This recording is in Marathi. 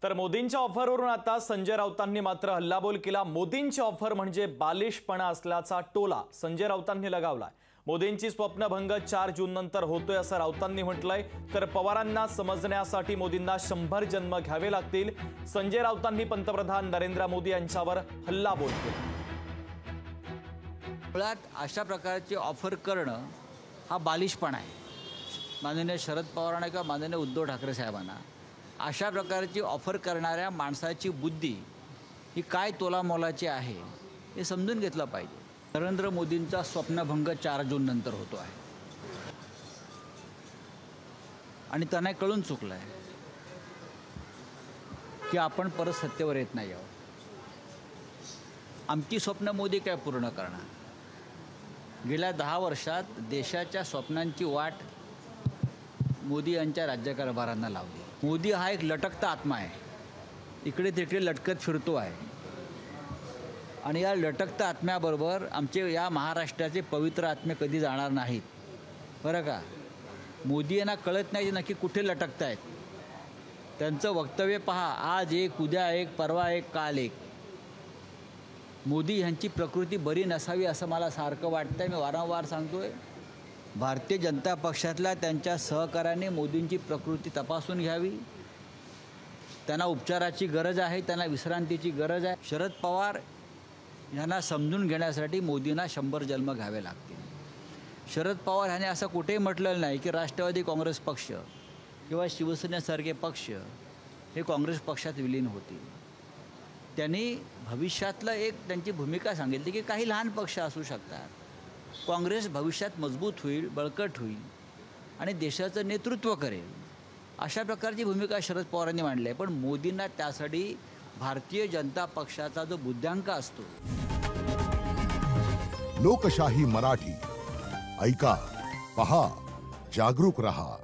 तर मोदींच्या ऑफरवरून आता संजय राऊतांनी मात्र हल्लाबोल केला। मोदींची ऑफर म्हणजे बालिशपणा असल्याचा टोला संजय राऊतांनी लगावलाय। मोदींची स्वप्नभंग 4 जून नंतर होतोय असं राऊतांनी म्हटलंय। तर पवारांना समजण्यासाठी मोदींना 100 जन्म घ्यावे लागतील। संजय राऊतांनी पंतप्रधान नरेंद्र मोदी यांच्यावर हल्लाबोल केला। मुळात अशा प्रकारची ऑफर करणं हा बालिशपणा आहे। माननीय शरद पवारांना किंवा माननीय उद्धव ठाकरे साहेबांना अशा प्रकारची ऑफर करणाऱ्या माणसाची बुद्धी ही काय तोलामोलाची आहे हे समजून घेतलं पाहिजे। नरेंद्र मोदींचा स्वप्नभंग 4 जून नंतर होतो आहे आणि त्यांना कळून चुकलं आहे की आपण परत सत्तेवर येत नाही आहोत। आमची स्वप्न मोदी काय पूर्ण करणार। गेल्या 10 वर्षात देशाच्या स्वप्नांची वाट मोदी यांच्या राज्यकारभारांना लावली। मोदी हा एक लटकता आत्मा आहे, इकडे तिकडे लटकत फिरतो आहे आणि या लटकता आत्म्याबरोबर आमचे या महाराष्ट्राचे पवित्र आत्मे कधी जाणार नाहीत बरं का। मोदी यांना कळत नाही नक्की कुठे लटकत आहेत। त्यांचं वक्तव्य पहा, आज एक, उद्या एक, परवा एक, काल एक। मोदी यांची प्रकृती बरी नसावी असं मला सारखं वाटतंय। मी वारंवार सांगतोय, भारतीय जनता पक्षातल्या त्यांच्या सहकाऱ्यांनी मोदींची प्रकृती तपासून घ्यावी। त्यांना उपचाराची गरज आहे, त्यांना विश्रांतीची गरज आहे। शरद पवार यांना समजून घेण्यासाठी मोदींना 100 जन्म घ्यावे लागतील। शरद पवार यांनी असं कुठेही म्हटलेलं नाही की राष्ट्रवादी काँग्रेस पक्ष किंवा शिवसेनेसारखे पक्ष हे काँग्रेस पक्षात विलीन होतील। त्यांनी भविष्यातलं एक त्यांची भूमिका सांगितली की काही लहान पक्ष असू शकतात, काँग्रेस भविष्यात मजबूत होईल, बळकट होईल आणि देशाचं नेतृत्व करेल, अशा प्रकारची भूमिका शरद पवारांनी मांडली आहे। पण मोदींना त्यासाठी भारतीय जनता पक्षाचा जो बुद्ध्यांक असतो। लोकशाही मराठी ऐका, पहा, जागरूक रहा।